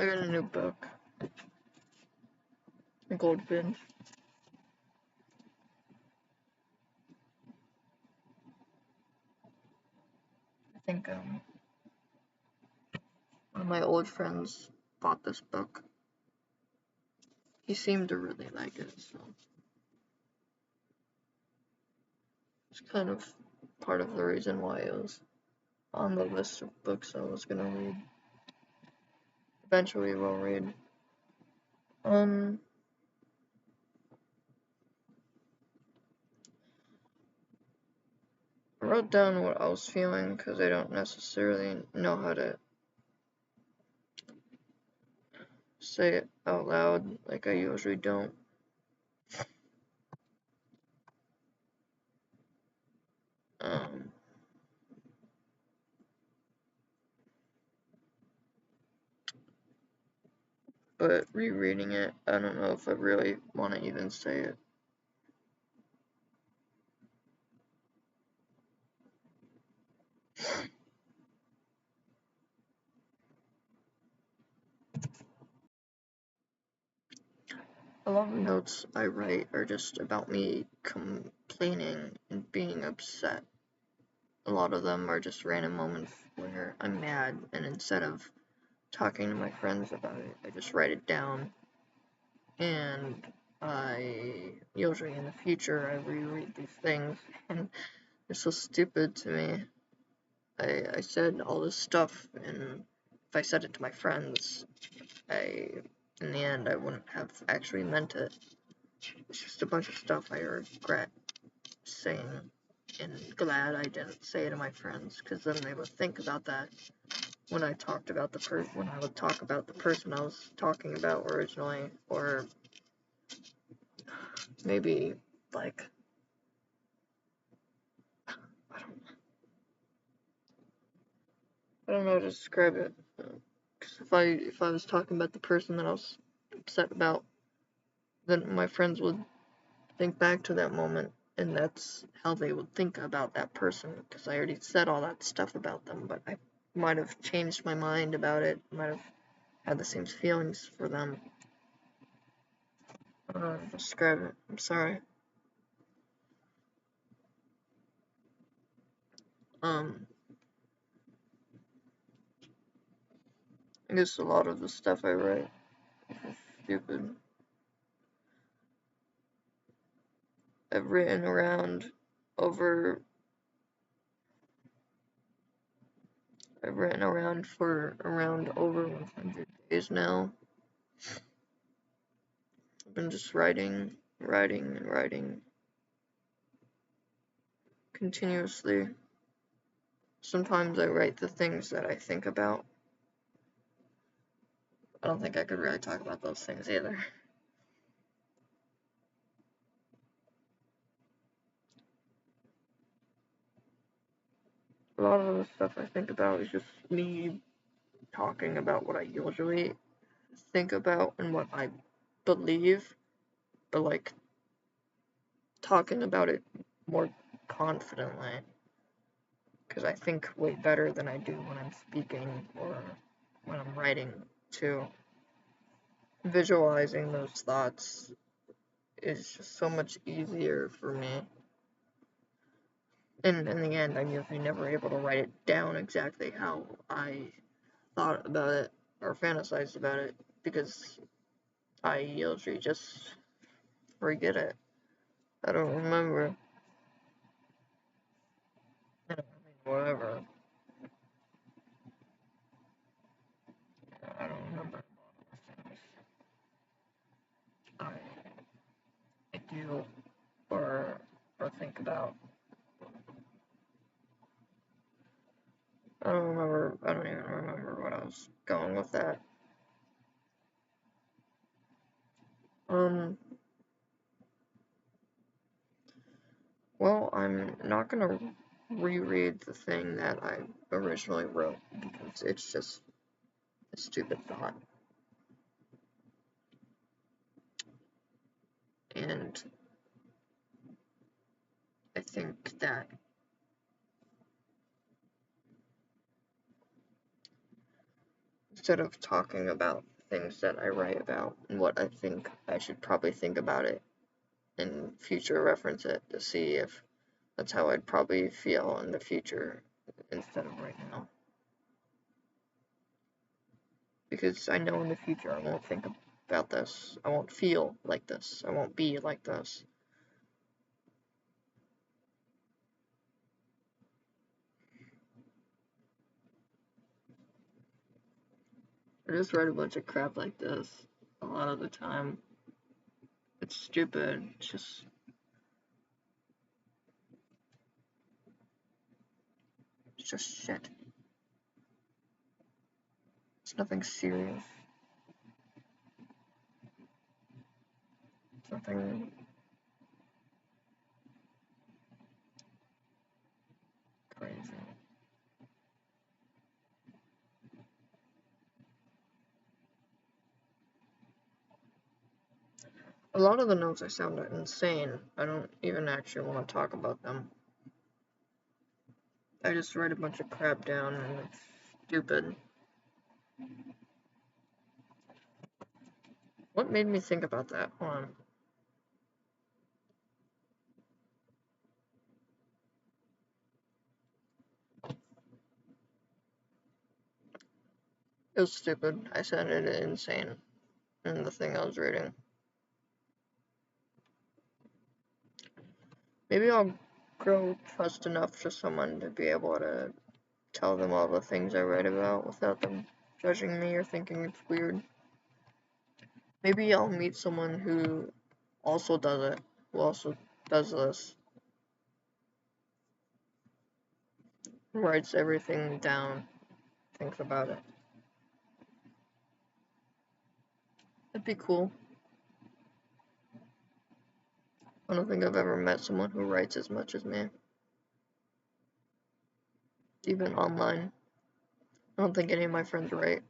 I got a new book. A Goldfinch. I think one of my old friends bought this book. He seemed to really like it, so it's kind of part of the reason why it was on the list of books I was gonna read. Eventually will read. I wrote down what I was feeling because I don't necessarily know how to say it out loud like I usually don't. But rereading it, I don't know if I really want to even say it. A lot of notes I write are just about me complaining and being upset. A lot of them are just random moments where I'm mad, and instead of talking to my friends about it, I just write it down. And I usually in the future I reread these things, and they're so stupid to me. I said all this stuff, and if I said it to my friends, in the end, I wouldn't have actually meant it. It's just a bunch of stuff I regret saying, and glad I didn't say it to my friends, because then they would think about that when I talked about when I would talk about the person I was talking about originally, or maybe like I don't know how to describe it. Because if I was talking about the person that I was upset about, then my friends would think back to that moment, and that's how they would think about that person, because I already said all that stuff about them, but I might have changed my mind about it, might have had the same feelings for them. I don't know how to describe it. I'm sorry. I guess a lot of the stuff I write is stupid. I've written around over I've written around for around over 100 days now. I've been just writing, writing, and writing continuously. Sometimes I write the things that I think about. I don't think I could really talk about those things either. A lot of the stuff I think about is just me talking about what I usually think about and what I believe, but like talking about it more confidently, because I think way better than I do when I'm speaking or when I'm writing too. Visualizing those thoughts is just so much easier for me. And in the end, I'm usually never able to write it down exactly how I thought about it or fantasized about it, because I usually just forget it. I don't remember. Whatever. I don't remember I, I do or think about. I don't remember. I don't even remember what I was going with that. Well, I'm not gonna reread the thing that I originally wrote because it's just a stupid thought. And I think that instead of talking about things that I write about and what I think I should probably think about it and future reference it to see if that's how I'd probably feel in the future instead of right now. Because I know in the future I won't think about this. I won't feel like this. I won't be like this. I just write a bunch of crap like this a lot of the time. It's stupid. It's just shit. It's nothing serious. It's nothing crazy. A lot of the notes I sound insane. I don't even actually want to talk about them. I just write a bunch of crap down and it's stupid. What made me think about that? Hold on. It was stupid. I sounded insane in the thing I was reading. Maybe I'll grow trust enough to someone to be able to tell them all the things I write about without them judging me or thinking it's weird. Maybe I'll meet someone who also does it, who also does this, writes everything down, thinks about it. That'd be cool. I don't think I've ever met someone who writes as much as me, even online. I don't think any of my friends write,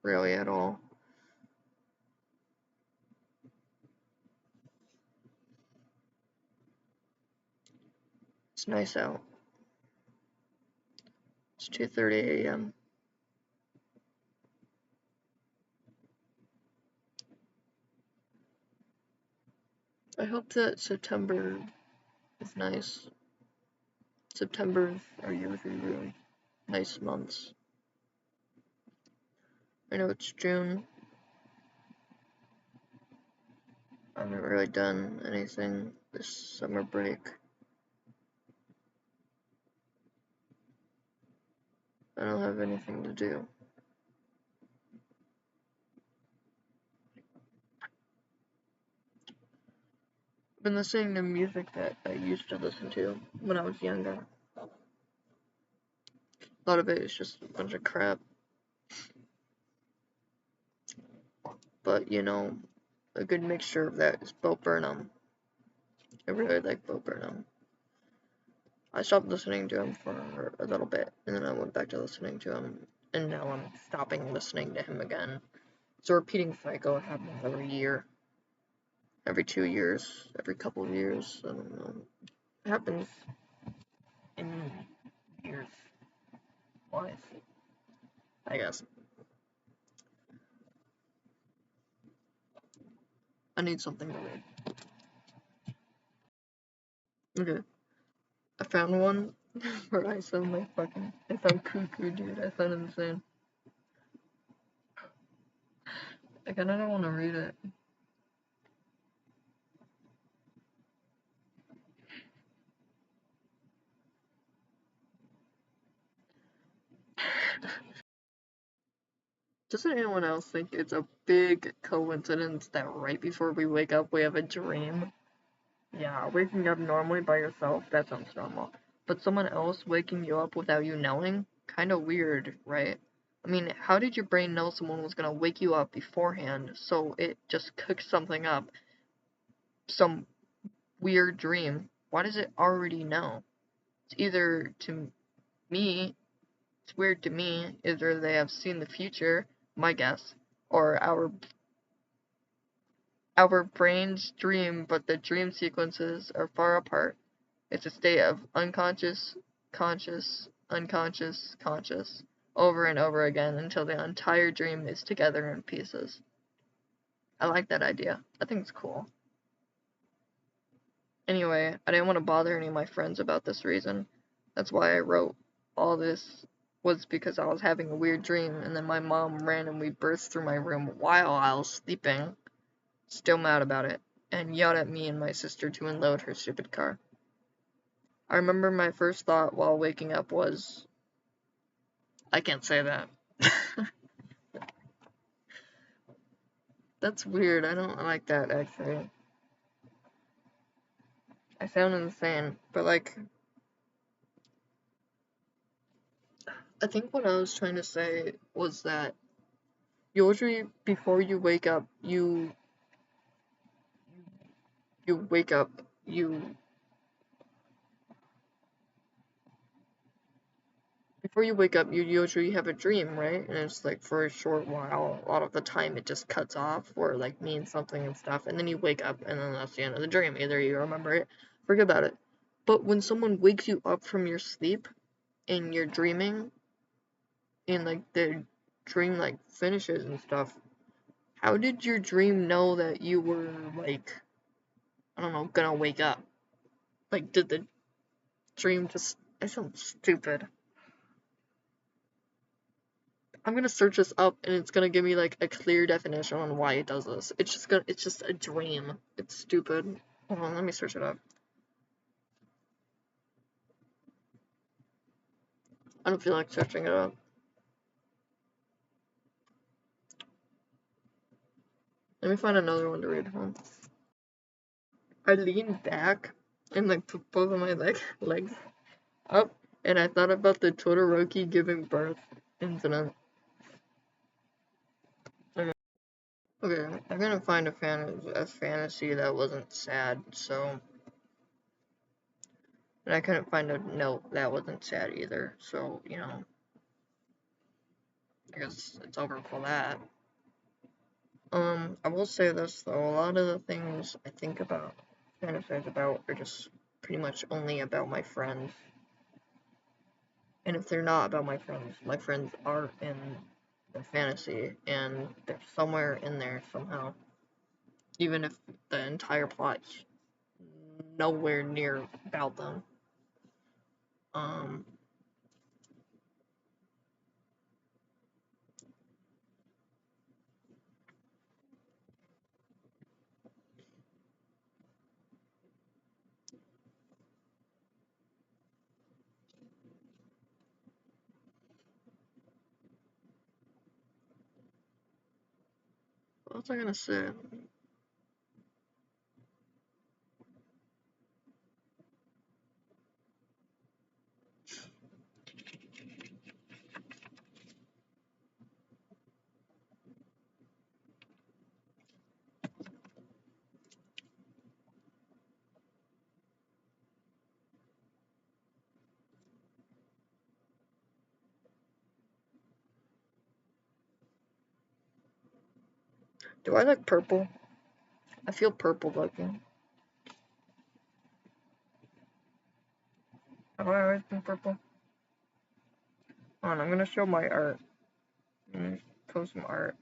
really, at all. It's nice out. It's 2:30 a.m. I hope that September is nice. Septembers are usually really nice months. I know it's June. I haven't really done anything this summer break. I don't have anything to do. I've been listening to music that I used to listen to when I was younger. A lot of it is just a bunch of crap. But, you know, a good mixture of that is Bo Burnham. I really like Bo Burnham. I stopped listening to him for a little bit, and then I went back to listening to him, and now I'm stopping listening to him again. It's a repeating cycle. It happens every year, every 2 years, every couple of years. I don't know. It happens in years wise, I guess. I need something to read. Okay, I found one where I sound like fucking. I sound cuckoo, dude. I sound insane. I kinda don't want to read it. Doesn't anyone else think it's a big coincidence that right before we wake up we have a dream? Yeah, waking up normally by yourself, that sounds normal. But someone else waking you up without you knowing? Kinda weird, right? I mean, how did your brain know someone was gonna wake you up beforehand so it just cooks something up? Some weird dream. Why does it already know? It's either to me, it's weird to me, either they have seen the future, my guess, or our brains dream, but the dream sequences are far apart. It's a state of unconscious, conscious, unconscious, conscious. over and over again until the entire dream is together in pieces. I like that idea. I think it's cool. Anyway, I didn't want to bother any of my friends about this reason. That's why I wrote all this, was because I was having a weird dream, and then my mom randomly burst through my room while I was sleeping, still mad about it, and yelled at me and my sister to unload her stupid car. I remember my first thought while waking up was, I can't say that. That's weird. I don't like that, actually. I sound insane, but like, I think what I was trying to say was that usually before you wake up, you wake up, before you wake up, you usually have a dream, right? And it's like for a short while, a lot of the time it just cuts off or like means something and stuff, and then you wake up and then that's the end of the dream. Either you remember it, forget about it. But when someone wakes you up from your sleep and you're dreaming, and like the dream like finishes and stuff, how did your dream know that you were like, I don't know, gonna wake up? Like, did the dream just, I sound stupid. I'm gonna search this up and it's gonna give me like a clear definition on why it does this. It's just a dream. It's stupid. Hold on, let me search it up. I don't feel like searching it up. Let me find another one to read. Hold on. I leaned back and like put both of my legs up, and I thought about the Todoroki giving birth incident. Okay, I'm gonna find a fantasy that wasn't sad, so. And I couldn't find a note that wasn't sad either, so, you know. I guess it's over for that. I will say this though, a lot of the things I think about, fantasize about, are just pretty much only about my friends. And if they're not about my friends are in the fantasy, and they're somewhere in there somehow. Even if the entire plot's nowhere near about them. Um, what was I gonna say? Do I like purple? I feel purple looking. Have I always been purple? Hold on, I'm gonna show my art. I'm gonna post some art.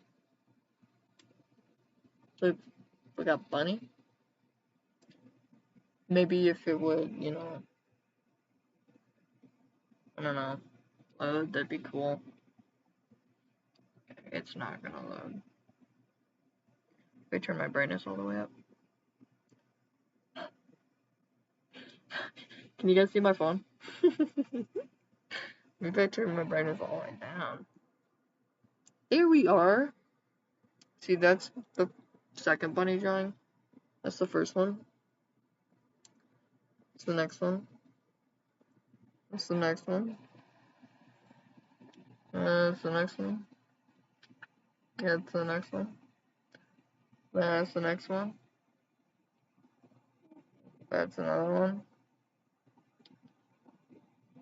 So we got bunny. Maybe if it would, you know, I don't know, load, that'd be cool. It's not gonna load. If I turn my brightness all the way up. Can you guys see my phone? Maybe I turn my brightness all the way down. Here we are. See, that's the second bunny drawing. That's the first one. That's the next one. That's the next one. That's the next one. Yeah, that's the next one. That's the next one. That's another one.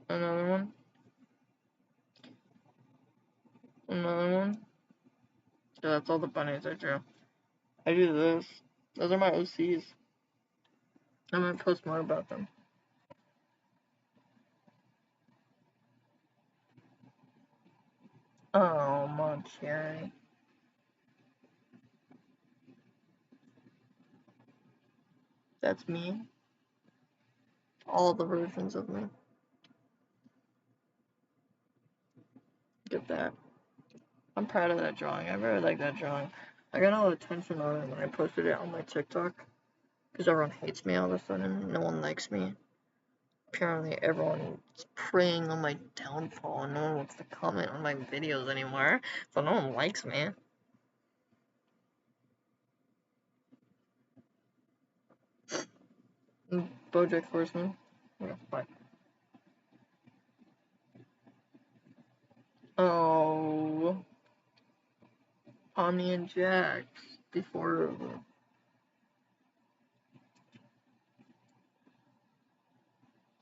Another one. Another one. Yeah, that's all the bunnies I drew. I do this. Those are my OCs. I'm gonna post more about them. Oh, Monterey. That's me. All the versions of me. Get that. I'm proud of that drawing. I really like that drawing. I got all the attention on it when I posted it on my TikTok. Because everyone hates me all of a sudden. No one likes me. Apparently everyone's preying on my downfall and no one wants to comment on my videos anymore. So no one likes me. BoJack Horseman. Yeah, bye. Oh, Omni and Jax before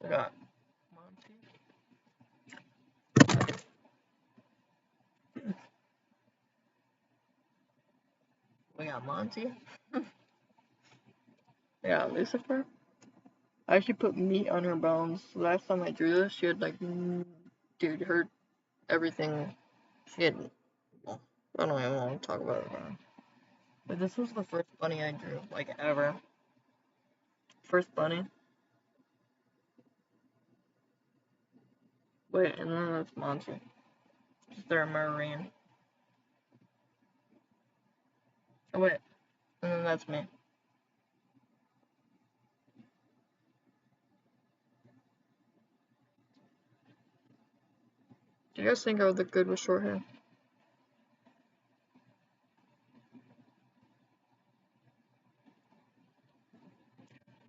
I got Monty. We got Monty. We got Lucifer. I actually put meat on her bones. Last time I drew this, she had like, dude, her everything. She had. Well, I don't even want to talk about it. But this was the first bunny I drew, like ever. First bunny. Wait, and then that's Monty. They're a marine. Oh wait, and then that's me. Do you guys think I would look good with short hair?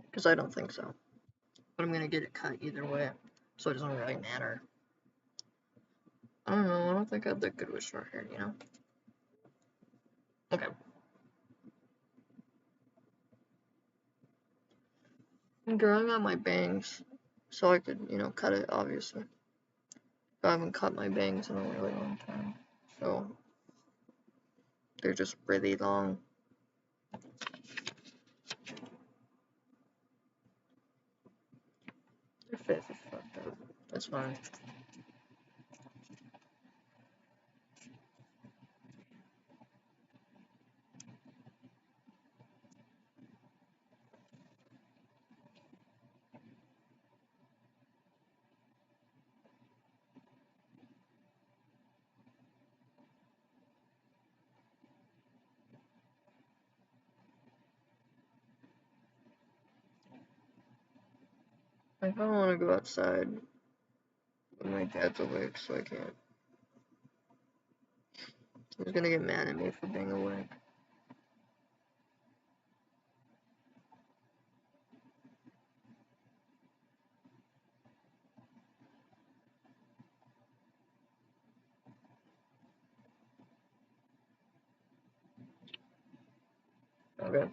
Because I don't think so. But I'm gonna get it cut either way, so it doesn't really matter. I don't know, I don't think I'd look good with short hair, you know? Okay. I'm growing out my bangs, so I could, cut it, obviously. I haven't cut my bangs in a really long time, so they're just really long. Their face is fucked up. That's fine. I don't want to go outside, but my dad's awake, so I can't. He's gonna get mad at me for being awake. Okay.